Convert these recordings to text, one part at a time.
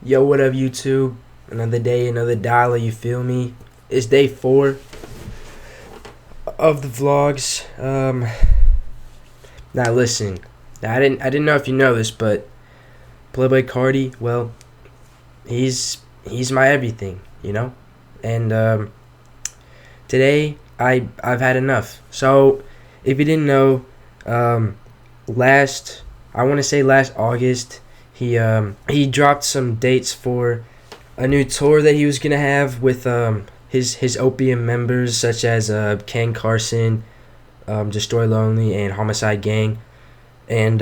Yo, what up, YouTube? Another day, another dollar. You feel me? It's day 4 of the vlogs. Now listen. I didn't know if you know this, but Playboi Carti, well, he's my everything, you know. And today I've had enough. So if you didn't know, last I want to say last August, he dropped some dates for a new tour that he was gonna have with his Opium members such as Ken Carson, Destroy Lonely, and Homicide Gang. And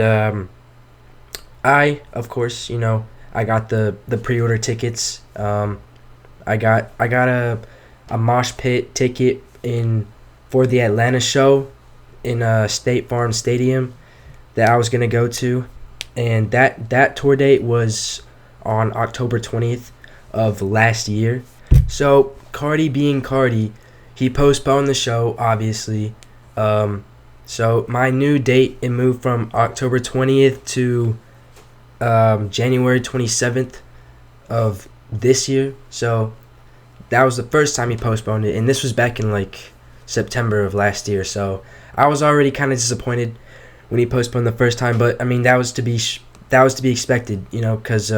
I, of course, I got the pre-order tickets. I got a mosh pit ticket in for the Atlanta show in State Farm Stadium that I was gonna go to, and that tour date was on October 20th of last year. So Carti being Carti, he postponed the show, obviously. So my new date, it moved from October 20th to January 27th of this year. So that was the first time he postponed it, and this was back in like September of last year. So I was already kind of disappointed when he postponed the first time, but I mean that was to be expected, because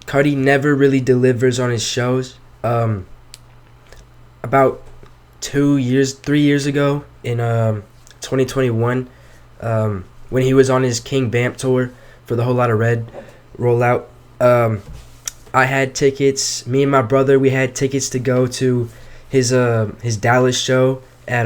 Carti never really delivers on his shows. About 3 years ago in 2021, when he was on his King Bamp tour for the Whole Lotta Red rollout, I had tickets. Me and my brother, we had tickets to go to his Dallas show at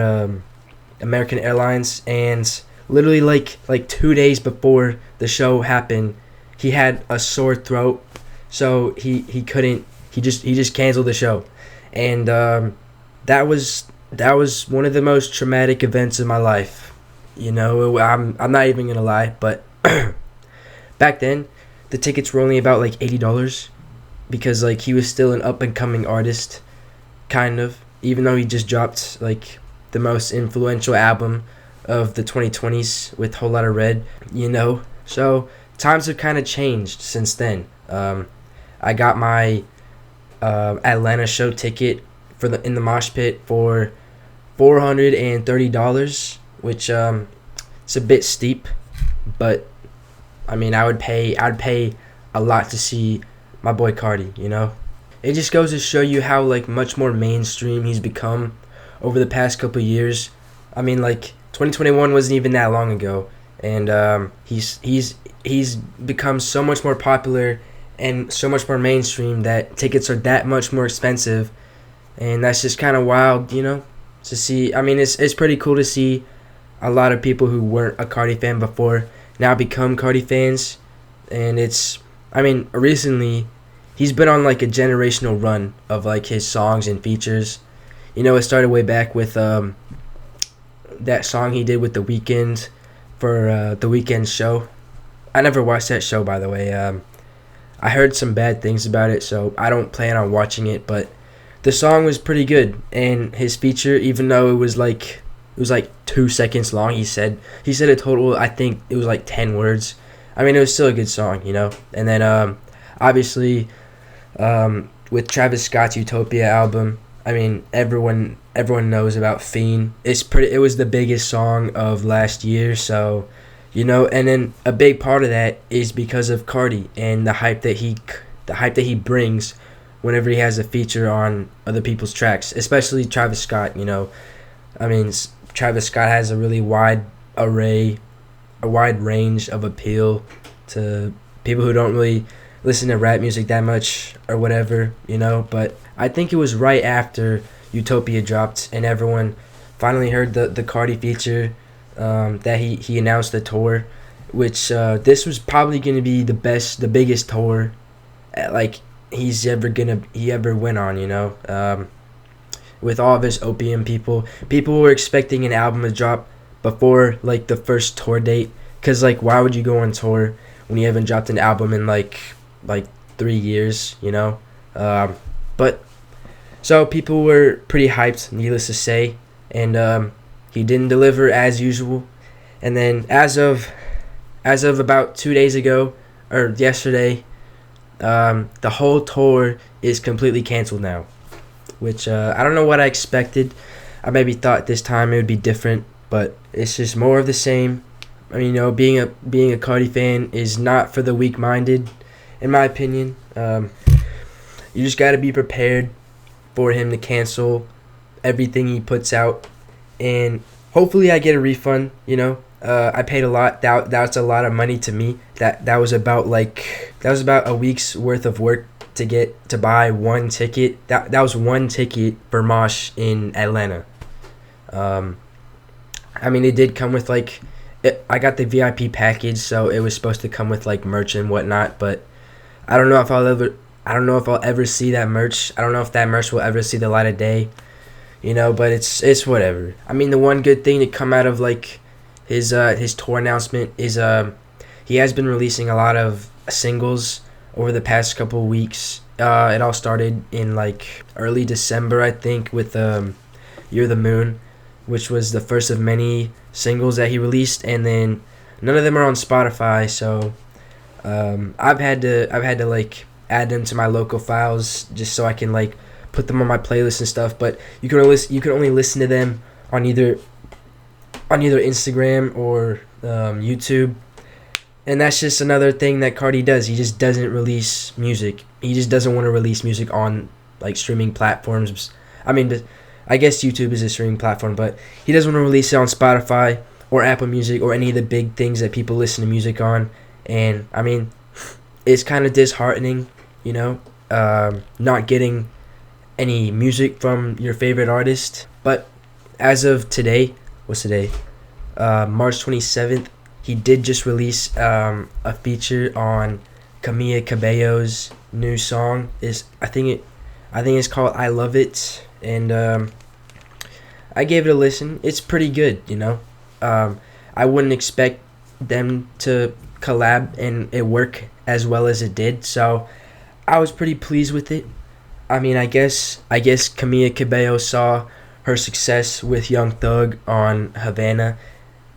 American Airlines, and literally like 2 days before the show happened, he had a sore throat, so he couldn't. He just canceled the show, and that was one of the most traumatic events of my life. I'm not even gonna lie, but back then the tickets were only about like $80 because like he was still an up and coming artist, kind of, even though he just dropped like the most influential album of the 2020s with Whole Lotta Red, So times have kind of changed since then. I got my Atlanta show ticket in the mosh pit for $430, which it's a bit steep, but I mean I'd pay a lot to see my boy Carti. It just goes to show you how like much more mainstream he's become over the past couple years. I mean, like 2021 wasn't even that long ago, and he's become so much more popular and so much more mainstream that tickets are that much more expensive, and that's just kind of wild, to see. I mean, it's pretty cool to see a lot of people who weren't a Carti fan before now become Carti fans, and recently he's been on like a generational run of like his songs and features. It started way back with that song he did with The Weeknd for The Weeknd show. I never watched that show, by the way. I heard some bad things about it, so I don't plan on watching it. But the song was pretty good, and his feature, even though it was like 2 seconds long, he said a total, I think it was like 10 words. I mean, it was still a good song, And then obviously with Travis Scott's Utopia album, I mean, everyone knows about Fiend. It was the biggest song of last year, so and then a big part of that is because of Carti and the hype that he brings whenever he has a feature on other people's tracks, especially Travis Scott. I mean, Travis Scott has a really wide range of appeal to people who don't really listen to rap music that much or whatever, but I think it was right after Utopia dropped and everyone finally heard the Carti feature, that he announced the tour, which this was probably going to be the biggest tour like he ever went on, with all of his Opium people were expecting an album to drop before like the first tour date, because like why would you go on tour when you haven't dropped an album in like 3 years, but so people were pretty hyped, needless to say, and he didn't deliver as usual. And then as of about 2 days ago, or yesterday, The whole tour is completely canceled now, which I don't know what I expected. I maybe thought this time it would be different, but it's just more of the same. I mean, being a Carti fan is not for the weak-minded, in my opinion. You just got to be prepared for him to cancel everything he puts out, and hopefully I get a refund. I paid a lot. That's a lot of money to me. That was about a week's worth of work to buy one ticket. That was one ticket for Mosh in Atlanta. I mean, it did come with I got the VIP package, so it was supposed to come with merch and whatnot. But I don't know if I'll ever see that merch. I don't know if that merch will ever see the light of day. But it's whatever. I mean, the one good thing to come out of his tour announcement is he has been releasing a lot of singles over the past couple weeks. It all started in early December, I think, with You're the Moon, which was the first of many singles that he released, and then none of them are on Spotify, so I've had to add them to my local files just so I can put them on my playlist and stuff. But you can only listen to them on either Instagram or YouTube. And that's just another thing that Carti does. He just doesn't release music. He just doesn't want to release music on streaming platforms. I mean, I guess YouTube is a streaming platform, but he doesn't want to release it on Spotify or Apple Music or any of the big things that people listen to music on. And I mean, it's kind of disheartening, not getting any music from your favorite artist. But as of today, what's today? March 27th, he did just release a feature on Camila Cabello's new song. I think it's called I Love It, and I gave it a listen. It's pretty good, I wouldn't expect them to collab and it work as well as it did, so I was pretty pleased with it. I mean, I guess Camila Cabello saw her success with Young Thug on Havana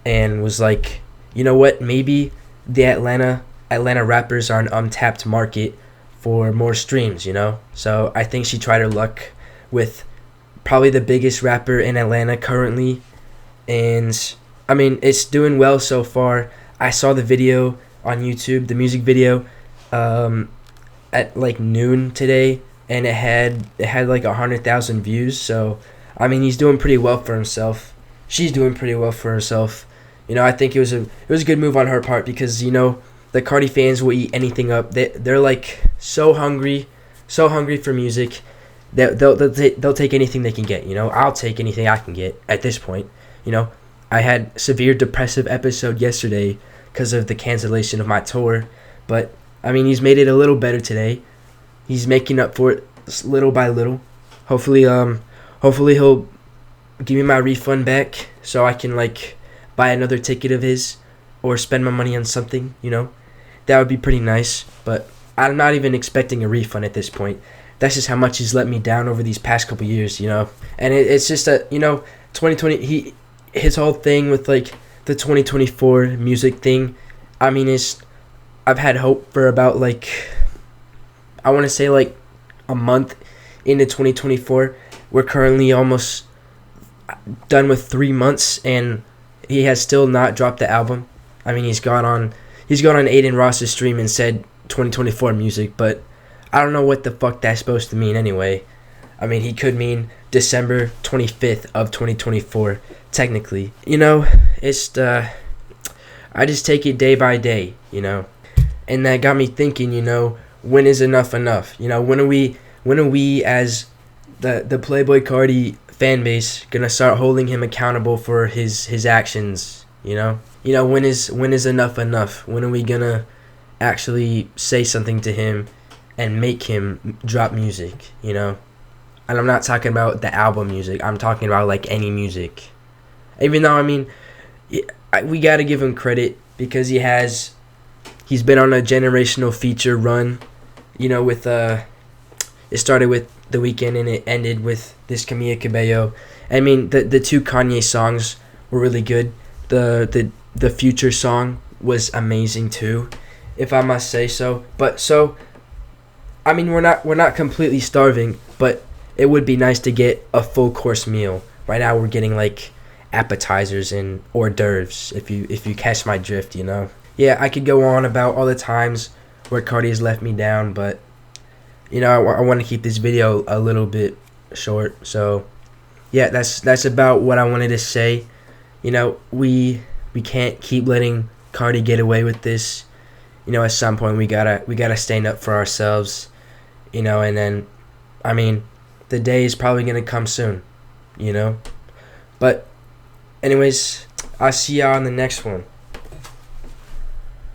and was like, you know what, maybe the Atlanta rappers are an untapped market for more streams, So I think she tried her luck with probably the biggest rapper in Atlanta currently, and I mean, it's doing well so far. I saw the video on YouTube, the music video, at noon today, and it had 100,000 views. So I mean, he's doing pretty well for himself. She's doing pretty well for herself. I think it was a good move on her part, because the Carti fans will eat anything up. They're so hungry for music. They'll take anything they can get. I'll take anything I can get at this point. I had severe depressive episode yesterday because of the cancellation of my tour, but I mean, he's made it a little better today. He's making up for it little by little. Hopefully he'll give me my refund back so I can buy another ticket of his or spend my money on something. That would be pretty nice. But I'm not even expecting a refund at this point. That's just how much he's let me down over these past couple years. And it's just that 2020 his whole thing with the 2024 music thing. I mean, I've had hope for about I want to say a month into 2024. We're currently almost done with 3 months, and he has still not dropped the album. I mean, he's gone on Aiden Ross's stream and said 2024 music, but I don't know what the fuck that's supposed to mean anyway. I mean, he could mean December 25th of 2024, technically. It's I just take it day by day, and that got me thinking, when is enough enough? When are we as the Playboi Carti fan base gonna start holding him accountable for his actions? When is enough enough? When are we gonna actually say something to him and make him drop music? And I'm not talking about the album music. I'm talking about any music. Even though, I mean, we gotta give him credit because he's been on a generational feature run. With it started with The Weeknd and it ended with this Camila Cabello. I mean, the two Kanye songs were really good. The Future song was amazing too, if I must say so. But so I mean, we're not completely starving, but it would be nice to get a full course meal. Right now we're getting like appetizers and hors d'oeuvres. If you catch my drift, you know. Yeah, I could go on about all the times where Carti has left me down, but you know, I want to keep this video a little bit short. So yeah, that's about what I wanted to say. You know, we can't keep letting Carti get away with this. You know, at some point we gotta stand up for ourselves. You know, and then, I mean, the day is probably gonna come soon. You know, but anyways, I'll see y'all in the next one.